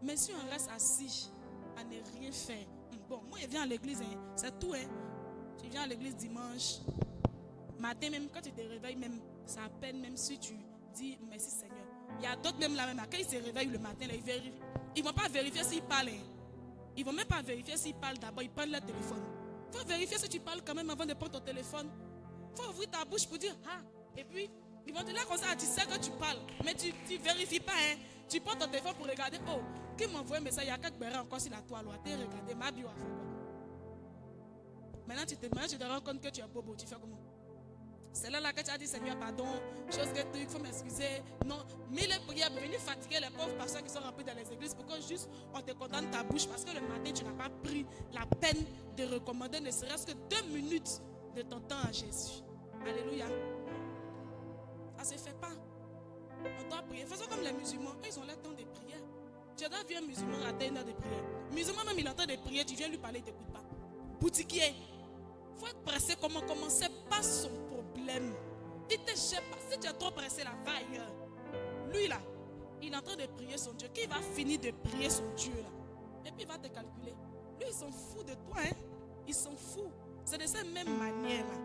Mais si on reste assis à ne rien faire, bon, moi je viens à l'église, hein, c'est tout. Hein. Tu viens à l'église dimanche, matin même, quand tu te réveilles, même, ça à peine, même si tu dis merci Seigneur. Il y a d'autres même là, même, quand ils se réveillent le matin, là, ils ne vont pas vérifier s'ils parlent. Hein. Ils ne vont même pas vérifier s'ils parlent d'abord, ils prennent leur téléphone. Il faut vérifier si tu parles quand même avant de prendre ton téléphone. Il faut ouvrir ta bouche pour dire ah. Et puis, ils vont te dire comme ça, tu sais que tu parles. Mais tu ne vérifies pas. Hein. Tu prends ton téléphone pour regarder. Oh, qui m'a envoyé un message? Il y a quelques bérets encore sur la toile. Tu as regardé ma bio. Maintenant, tu te rends compte que tu es bobo. Tu fais comment? C'est là que tu as dit Seigneur, pardon. Chose que il faut m'excuser. Non, mais les prières pour venir fatiguer les pauvres personnes qui sont remplies dans les églises pour que juste on te condamne ta bouche parce que le matin tu n'as pas pris la peine de recommander ne serait-ce que 2 minutes de ton temps à Jésus. Alléluia. Ça ne se fait pas. On doit prier. Faisons comme les musulmans. Ils ont leur temps de prière. Tu dois voir un musulman rater une heure de prière. Musulman même il est en train de prier. Tu viens lui parler, il ne t'écoute pas. Boutiquier. Il faut être pressé. Comment commencer? Pas son problème. Il te cherche pas. Si tu es trop pressé là, va ailleurs. Lui là, il est en train de prier son Dieu. Qui va finir de prier son Dieu là? Et puis il va te calculer. Lui, il s'en fout de toi. Hein? Il s'en fout. C'est de cette même manière là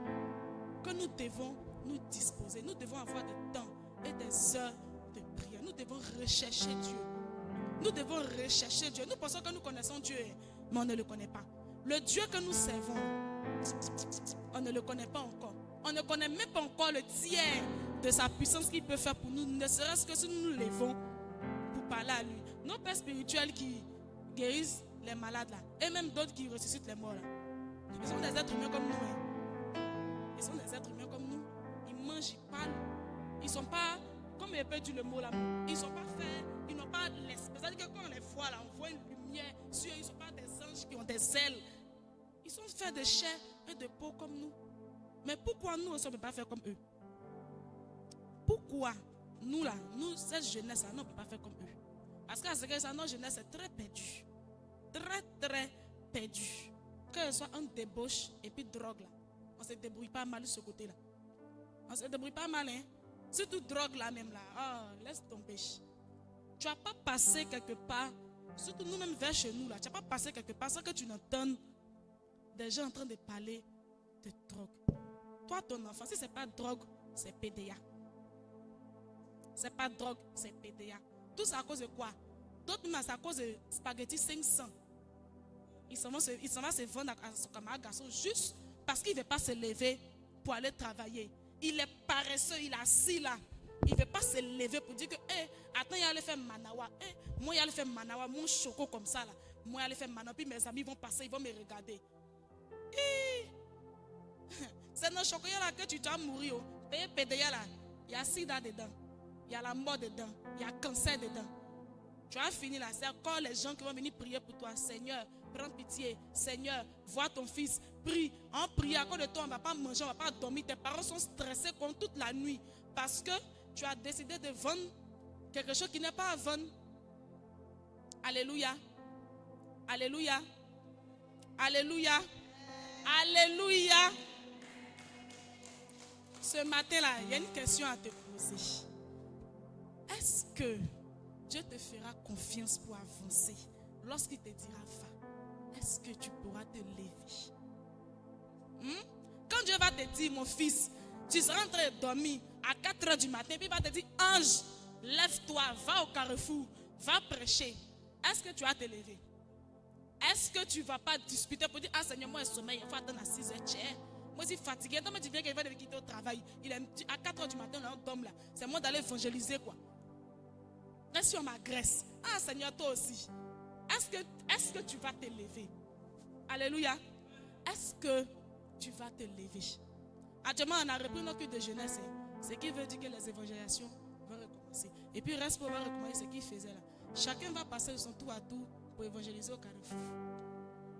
que nous devons nous disposer. Nous devons avoir des temps et des heures de prière. Nous devons rechercher Dieu. Nous devons rechercher Dieu. Nous pensons que nous connaissons Dieu, mais on ne le connaît pas. Le Dieu que nous servons, on ne le connaît pas encore. On ne connaît même pas encore le tiers de sa puissance qu'il peut faire pour nous, ne serait-ce que si nous nous levons pour parler à lui. Nos pères spirituels qui guérissent les malades là, et même d'autres qui ressuscitent les morts là, ils sont des êtres humains comme nous. Hein. Ils sont des êtres humains comme nous. Ils mangent, ils parlent. Ils ne sont pas, comme il peut dire le mot là, ils ne sont pas faits, ils n'ont pas l'esprit. C'est-à-dire que quand on les voit là, on voit une lumière sur eux, ils ne sont pas des anges qui ont des ailes. Ils sont faits de chair et de peau comme nous. Mais pourquoi nous aussi on ne peut pas faire comme eux? Pourquoi nous là, nous, cette jeunesse là, nous, on ne peut pas faire comme eux? Parce qu'à ce que ça, notre jeunesse est très perdue. Très, très perdue. Que ce soit un débauche et puis drogue là. On ne se débrouille pas mal de ce côté là. On ne se débrouille pas mal, hein. Surtout drogue là même là. Oh, laisse tomber. Tu n'as pas passé quelque part, surtout nous-mêmes vers chez nous là, tu n'as pas passé quelque part sans que tu n'entends des gens en train de parler de drogue. Toi, ton enfant, si ce n'est pas drogue, c'est PDA. Ce n'est pas drogue, c'est PDA. Tout ça à cause de quoi? D'autres même, c'est à cause de spaghetti 500. Il s'en va se vendre à son camarade garçon juste parce qu'il ne veut pas se lever pour aller travailler. Il est paresseux, il est assis là. Il ne veut pas se lever pour dire que, attends, il allait faire manawa. Moi, il allait faire manawa, mon choco comme ça là. Moi, il allait faire manawa, puis mes amis vont passer, ils vont me regarder. C'est dans le chocolat là que tu dois mourir. Payer PDA là, il y a sida dedans. Il y a la mort dedans. Il y a cancer dedans. Tu as fini là. C'est encore les gens qui vont venir prier pour toi. Seigneur, prends pitié. Seigneur, vois ton fils. Prie. En priant, à cause de toi, on ne va pas manger, on ne va pas dormir. Tes parents sont stressés comme toute la nuit. Parce que tu as décidé de vendre quelque chose qui n'est pas à vendre. Alléluia. Alléluia. Alléluia. Alléluia. Ce matin-là, il y a une question à te poser. Est-ce que Dieu te fera confiance pour avancer lorsqu'il te dira va? Est-ce que tu pourras te lever? Quand Dieu va te dire, mon fils, tu seras en train de dormir à 4 heures du matin, puis il va te dire, ange, lève-toi, va au carrefour, va prêcher. Est-ce que tu vas te lever? Est-ce que tu ne vas pas discuter pour dire, ah Seigneur, moi, je sommeil, il faut attendre à 6 heures. Moi, je suis fatigué. Donc, tu viens qu'il va quitter au travail. Il est à 4 heures du matin, on tombe là. C'est moi d'aller évangéliser, quoi. Et si on m'agresse? Ah Seigneur, toi aussi. Est-ce que tu vas te lever? Alléluia. Est-ce que tu vas te lever? Actuellement, on a repris nos culte de jeunesse. Ce qui veut dire que les évangélisations vont recommencer. Et puis, reste pour recommencer ce qu'il faisait là. Chacun va passer de son tour à tour pour évangéliser au carrefour.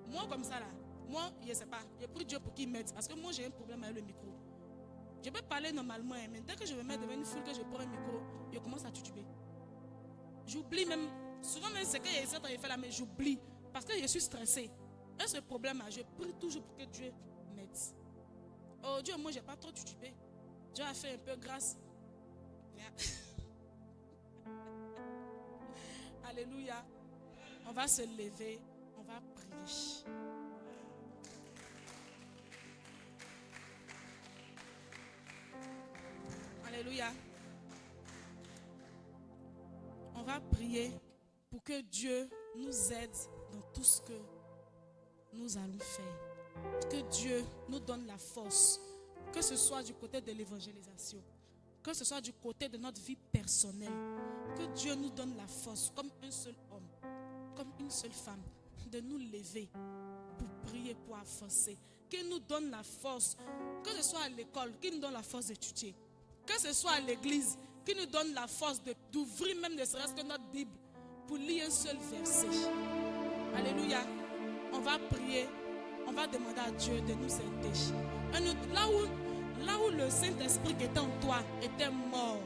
Moi, comme ça là, moi, je ne sais pas. J'ai pris Dieu pour qu'il m'aide. Parce que moi, j'ai un problème avec le micro. Je peux parler normalement, mais dès que je me mets devant une foule, que je prends un micro, je commence à tutuber. J'oublie même, souvent même ce que j'ai fait là, mais j'oublie. Parce que je suis stressé. Et ce problème-là, je prie toujours pour que Dieu m'aide. Oh Dieu, moi, je n'ai pas trop tutubé. Dieu a fait un peu grâce. Alléluia. On va se lever, on va prier. Alléluia. On va prier pour que Dieu nous aide dans tout ce que nous allons faire. Que Dieu nous donne la force, que ce soit du côté de l'évangélisation, que ce soit du côté de notre vie personnelle, que Dieu nous donne la force, comme un seul homme, comme une seule femme, de nous lever pour prier, pour avancer. Qu'il nous donne la force, que ce soit à l'école, qu'il nous donne la force d'étudier, que ce soit à l'église, qu'il nous donne la force d'ouvrir même ne serait-ce que notre Bible pour lire un seul verset. Alléluia. On va prier, on va demander à Dieu de nous aider. Là où le Saint-Esprit qui était en toi était mort,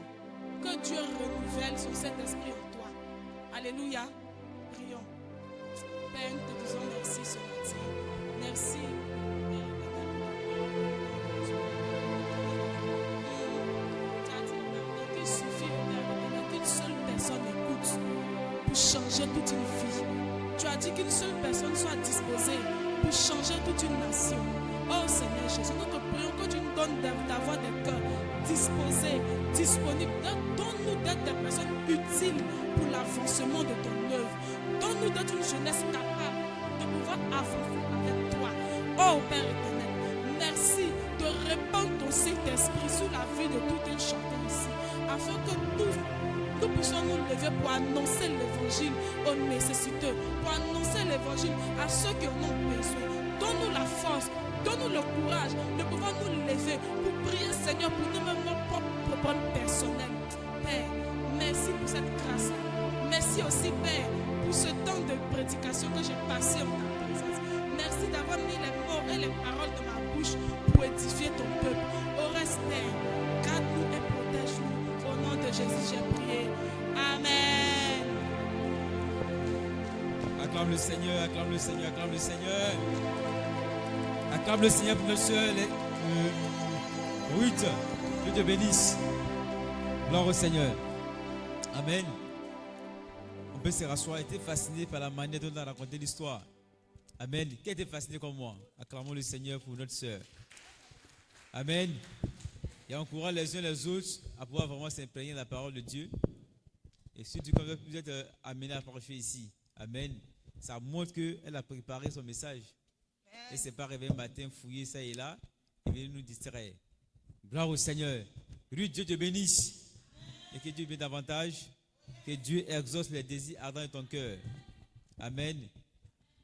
que Dieu renouvelle son Saint-Esprit en toi. Alléluia. Prions. Père, nous te disons merci ce matin. Merci. Il suffit qu'une seule personne écoute pour changer toute une vie. Tu as dit qu'une seule personne soit disposée pour changer toute une nation. Oh Seigneur Jésus, nous te prions que tu nous donnes d'avoir des cœurs disposés, disponibles. Donne-nous d'être des personnes utiles pour l'avancement de ton œuvre. Donne-nous d'être une jeunesse capable de pouvoir avancer avec toi. Oh Père éternel, merci de répandre ton Saint-Esprit sur la vie de tout un chacun ici, afin que nous puissions nous lever pour annoncer l'évangile aux nécessiteux, pour annoncer l'évangile à ceux qui en ont besoin. Donne-nous la force, donne-nous le courage de pouvoir nous lever pour prier, Seigneur, pour nous-mêmes nos propres problèmes personnels. Père, merci pour cette grâce. Merci aussi, Père, pour ce temps de prédication que j'ai passé en ta présence. Merci d'avoir mis les mots et les paroles de ma bouche pour édifier ton peuple. Au reste, Père, garde-nous et protège-nous. Au nom de Jésus, j'ai prié. Amen. Acclame le Seigneur, acclame le Seigneur, acclame le Seigneur. Acclame le Seigneur pour notre soeur Ruth. Dieu te bénisse. Gloire au Seigneur. Amen. On peut se rasseoir. Été fasciné par la manière dont on a raconté l'histoire. Amen. Qui a été fasciné comme moi? Acclamons le Seigneur pour notre soeur. Amen. Et encourage les uns les autres à pouvoir vraiment s'imprégner de la parole de Dieu. Et surtout quand vous êtes amenés à parler ici. Amen. Ça montre qu'elle a préparé son message. Et ne s'est pas réveillé matin, fouiller ça et là, et venir nous distraire. Gloire au Seigneur. Ruth, Dieu te bénisse. Et que Dieu bénisse davantage. Que Dieu exauce les désirs ardents de ton cœur. Amen.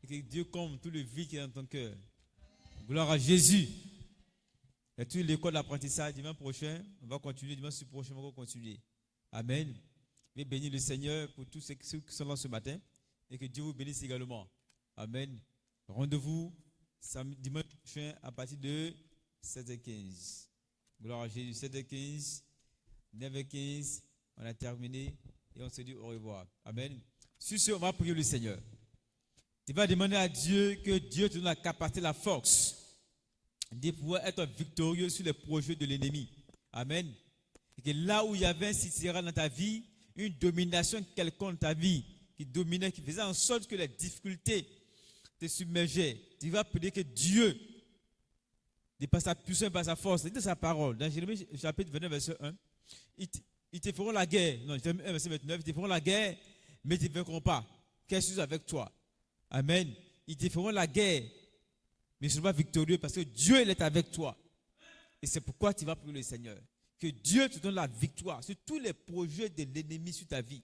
Et que Dieu comble tout le vide qui est dans ton cœur. Gloire à Jésus. Et toute l'école d'apprentissage, dimanche prochain, on va continuer. Dimanche prochain, on va continuer. Amen. Je bénis le Seigneur pour tous ceux qui sont là ce matin. Et que Dieu vous bénisse également. Amen. Rendez-vous dimanche prochain à partir de 7h15. Gloire à Jésus. 7h15, 9h15, on a terminé et on se dit au revoir. Amen. Sur ce, on va prier le Seigneur. Tu vas demander à Dieu que Dieu te donne la capacité, la force de pouvoir être victorieux sur les projets de l'ennemi. Amen. Et que là où il y avait un Sisera dans ta vie, une domination quelconque dans ta vie, qui dominait, qui faisait en sorte que les difficultés te submergeaient, tu vas prier que Dieu, de par sa puissance, par sa force, de sa parole, dans Jérémie chapitre 29, verset 1, ils te feront la guerre. Non, Jérémie 1, verset 29, ils te feront la guerre, mais ils ne te vaincront pas. Qu'est-ce que c'est avec toi? Amen. Ils te feront la guerre, mais ils ne seront pas victorieux parce que Dieu il est avec toi. Et c'est pourquoi tu vas prier le Seigneur. Que Dieu te donne la victoire sur tous les projets de l'ennemi sur ta vie.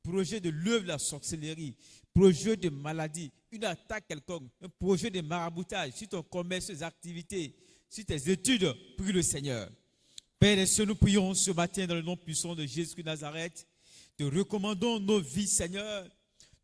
Projet de l'œuvre de la sorcellerie, projet de maladie, une attaque quelconque, un projet de maraboutage sur ton commerce, tes activités, sur tes études, prie le Seigneur. Père et Seigneur, nous prions ce matin dans le nom puissant de Jésus de Nazareth. Te recommandons nos vies, Seigneur.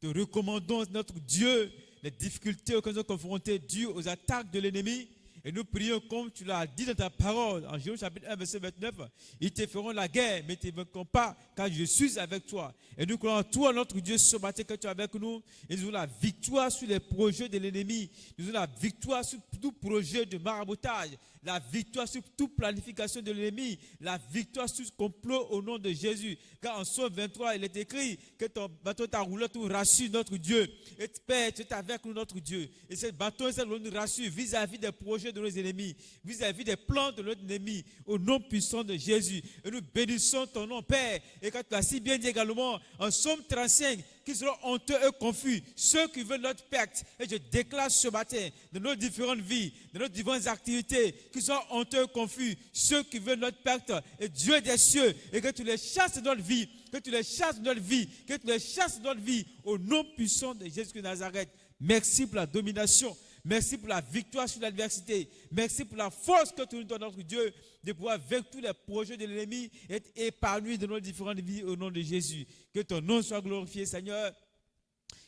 Te recommandons notre Dieu, les difficultés auxquelles nous sommes confrontés dues aux attaques de l'ennemi. Et nous prions comme tu l'as dit dans ta parole, en Jérémie chapitre 1, verset 29, ils te feront la guerre, mais ils ne te vaincront pas, car je suis avec toi. Et nous croyons en toi, notre Dieu, ce matin que tu es avec nous. Et nous avons la victoire sur les projets de l'ennemi. Nous avons la victoire sur tout projet de maraboutage, la victoire sur toute planification de l'ennemi, la victoire sur ce complot au nom de Jésus. Car en Somme 23, il est écrit que ton bâton t'a roulé, tout rassure notre Dieu. Et Père, tu es avec nous, notre Dieu. Et ce bâton, ça nous rassure vis-à-vis des projets de de nos ennemis, vis-à-vis des plans de notre ennemi, au nom puissant de Jésus. Et nous bénissons ton nom, Père. Et quand tu as si bien dit également, en Somme 35, qu'ils seront honteux et confus, ceux qui veulent notre perte. Et je déclare ce matin, de nos différentes vies, de nos différentes activités, qu'ils soient honteux et confus, ceux qui veulent notre perte. Et Dieu des cieux, et que tu les chasses de notre vie, que tu les chasses de notre vie, que tu les chasses de notre vie, au nom puissant de Jésus de Nazareth. Merci pour la domination. Merci pour la victoire sur l'adversité. Merci pour la force que tu nous donnes, notre Dieu, de pouvoir vaincre tous les projets de l'ennemi et être épanoui de nos différentes vies au nom de Jésus. Que ton nom soit glorifié, Seigneur.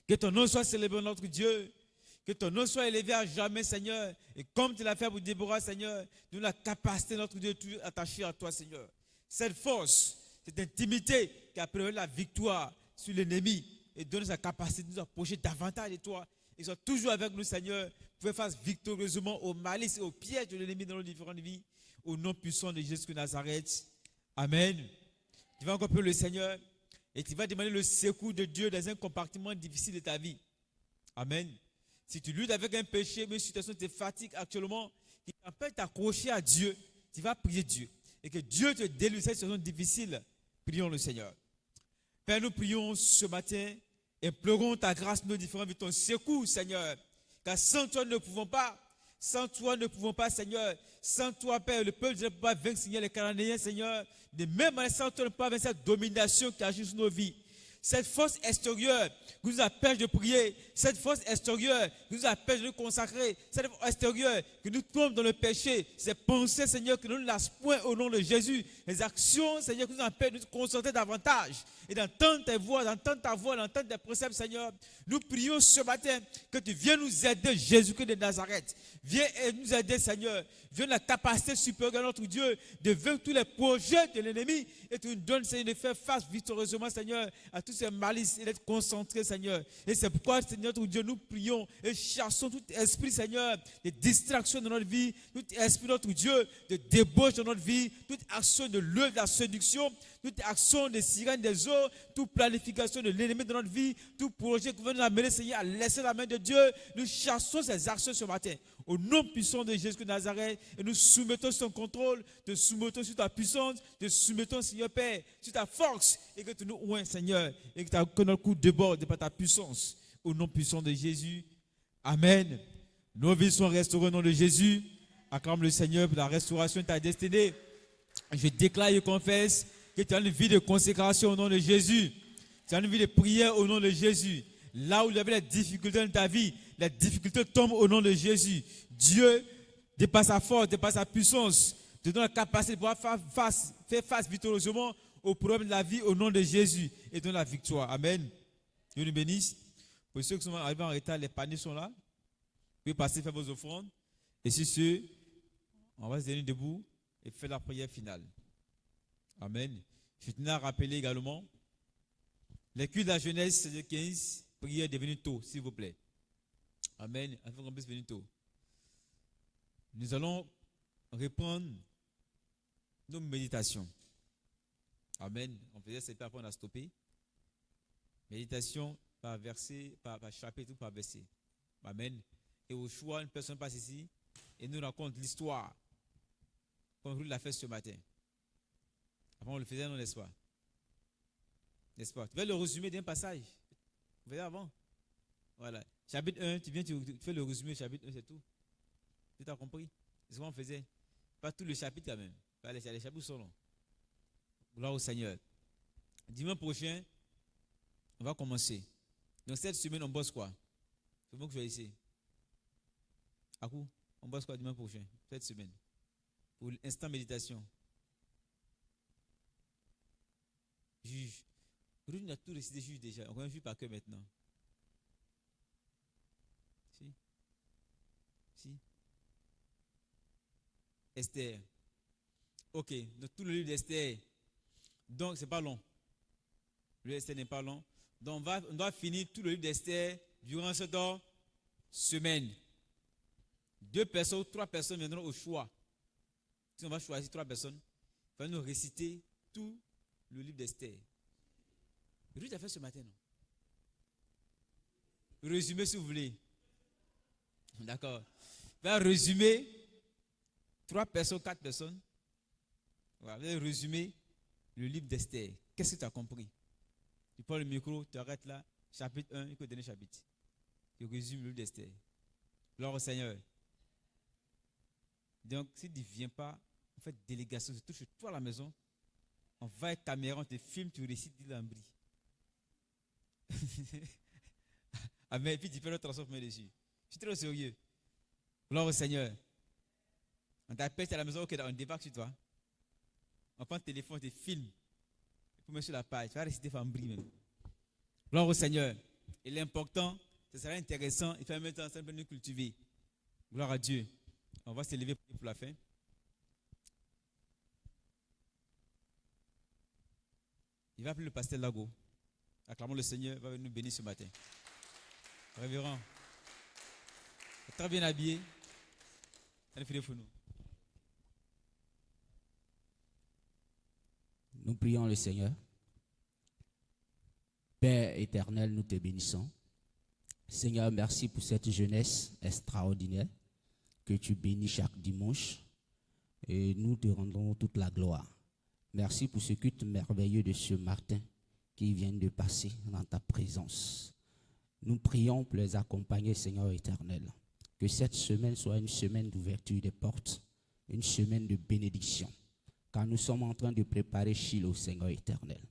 Que ton nom soit célébré, notre Dieu. Que ton nom soit élevé à jamais, Seigneur. Et comme tu l'as fait pour Déborah, Seigneur, nous la capacité, notre Dieu, tout attaché à toi, Seigneur. Cette force, cette intimité qui a prévu la victoire sur l'ennemi et donne sa capacité de nous approcher davantage de toi. Et sois toujours avec nous, Seigneur, pour faire face victorieusement aux malices et aux pièges de l'ennemi dans nos différentes vies. Au nom puissant de Jésus de Nazareth. Amen. Tu vas encore prier le Seigneur et tu vas demander le secours de Dieu dans un compartiment difficile de ta vie. Amen. Si tu luttes avec un péché, une situation te fatigue actuellement, qui t'empêche d'accrocher à Dieu, tu vas prier Dieu. Et que Dieu te délivre de cette situation difficile. Prions le Seigneur. Père, nous prions ce matin. Implorons ta grâce, nos différents vies, ton secours, Seigneur. Car sans toi, nous ne pouvons pas. Sans toi, nous ne pouvons pas, Seigneur. Sans toi, Père, le peuple ne peut pas vaincre, Seigneur, les Cananéens, Seigneur. De même manière, sans toi, nous ne pouvons pas vaincre cette domination qui agit sur nos vies. Cette force extérieure qui nous empêche de prier, cette force extérieure qui nous empêche de nous consacrer, cette force extérieure qui nous tombe dans le péché, ces pensées, Seigneur, qui ne nous lassent point au nom de Jésus, les actions, Seigneur, qui nous empêchent de nous concentrer davantage et d'entendre ta voix, d'entendre tes préceptes, Seigneur. Nous prions ce matin que tu viennes nous aider, Jésus-Christ de Nazareth. Viens nous aider, Seigneur. Viens la capacité supérieure à notre Dieu de vaincre tous les projets de l'ennemi et tu nous donnes, Seigneur, de faire face victorieusement, Seigneur, à tous ces malices et d'être concentrés, Seigneur. Et c'est pourquoi, Seigneur, notre Dieu, nous prions et chassons tout esprit, Seigneur, de distraction dans notre vie, tout esprit, notre Dieu, de débauche dans notre vie, toute action de l'œuvre de la séduction, toute action de sirène des eaux, toute planification de l'ennemi dans notre vie, tout projet qui veut nous amener, Seigneur, à laisser la main de Dieu. Nous chassons ces actions ce matin. Au nom puissant de Jésus de Nazareth, et nous soumettons son contrôle, te soumettons sur ta puissance, te soumettons, Seigneur Père, sur ta force, et que tu nous oins, Seigneur, et que notre coup déborde par ta puissance. Au nom puissant de Jésus. Amen. Nos vies sont restaurées au nom de Jésus. Acclame le Seigneur pour la restauration de ta destinée. Je déclare et confesse que tu as une vie de consécration au nom de Jésus. Tu as une vie de prière au nom de Jésus. Là où il y avait les difficultés dans ta vie, les difficultés tombent au nom de Jésus. Dieu, dépasse sa force, dépasse sa puissance, te donne la capacité de pouvoir faire face victorieusement aux problèmes de la vie au nom de Jésus et donne la victoire. Amen. Dieu nous bénisse. Pour ceux qui sont arrivés en retard, les paniers sont là. Vous pouvez passer faire vos offrandes. Et sur ce, on va se tenir debout et faire la prière finale. Amen. Je tenais à rappeler également les cultes de la jeunesse de 15, prière de venir tôt, s'il vous plaît. Amen. Afin qu'on puisse venir tôt. Nous allons reprendre nos méditations. Amen. On faisait cette après on a stoppé. Méditation par verset, par chapitre ou par verset. Amen. Et au choix, une personne passe ici et nous raconte l'histoire comme Ruth l'a fait ce matin. Avant on le faisait, non, n'est-ce pas? N'est-ce pas? Tu fais le résumé d'un passage. Vous faisiez avant. Voilà. Chapitre 1, tu viens, tu fais le résumé, chapitre 1, c'est tout. Tu as compris? C'est ce qu'on faisait. Pas tout le chapitre quand même. Les chapitres sont longs. Gloire au Seigneur. Dimanche prochain, on va commencer. Donc cette semaine, on bosse quoi? C'est bon que je vais ici. À coup, on bosse quoi dimanche prochain? Cette semaine. Pour l'instant méditation. Juge. Ruth a tout récité juge déjà. On connaît juge par cœur maintenant. Si. Esther. Ok. Donc tout le livre d'Esther. Donc c'est pas long. Le livre d'Esther n'est pas long. Donc on doit finir tout le livre d'Esther durant cette semaine. 2 personnes, 3 personnes viendront au choix. Si on va choisir 3 personnes, il va nous réciter tout le livre d'Esther. Ruth a fait ce matin, non? Résumé si vous voulez. D'accord. Il va résumer 3 personnes, 4 personnes. Voilà, vous allez résumer le livre d'Esther. Qu'est-ce que tu as compris? Tu prends le micro, tu arrêtes là, chapitre 1, il faut donner chapitre. Tu résumes le livre d'Esther. Gloire au Seigneur. Donc, si tu ne viens pas, on fait délégation, surtout chez toi à la maison. On va avec caméra, on te filme, tu récites l'ambri. Amen. Et puis tu fais le transformer dessus. Je suis très sérieux. Gloire au Seigneur. On t'appelle à la maison, ok, on débarque sur toi. On prend le téléphone, on te filme. Pour mettre sur la page, tu vas réciter Fambri même. Gloire au Seigneur. Et l'important, ce sera intéressant, il faut en même temps ensemble nous cultiver. Gloire à Dieu. On va se lever pour la fin. Il va appeler le pasteur Lago. Acclamons le Seigneur, va nous bénir ce matin. Révérend, très bien habillé. Allez, faites pour nous. Nous prions le Seigneur. Père éternel, nous te bénissons. Seigneur, merci pour cette jeunesse extraordinaire que tu bénis chaque dimanche. Et nous te rendons toute la gloire. Merci pour ce culte merveilleux de ce matin qui vient de passer dans ta présence. Nous prions pour les accompagner, Seigneur éternel. Que cette semaine soit une semaine d'ouverture des portes, une semaine de bénédiction. Car nous sommes en train de préparer Shiloh, Seigneur éternel.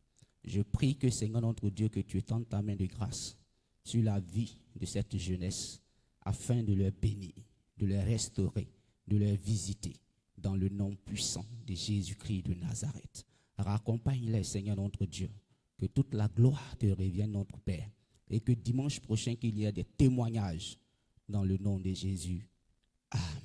Je prie que, Seigneur notre Dieu, que tu étendes ta main de grâce sur la vie de cette jeunesse, afin de leur bénir, de leur restaurer, de leur visiter, dans le nom puissant de Jésus-Christ de Nazareth. Raccompagne-les, Seigneur notre Dieu, que toute la gloire te revienne, notre Père, et que dimanche prochain, qu'il y ait des témoignages dans le nom de Jésus. Amen.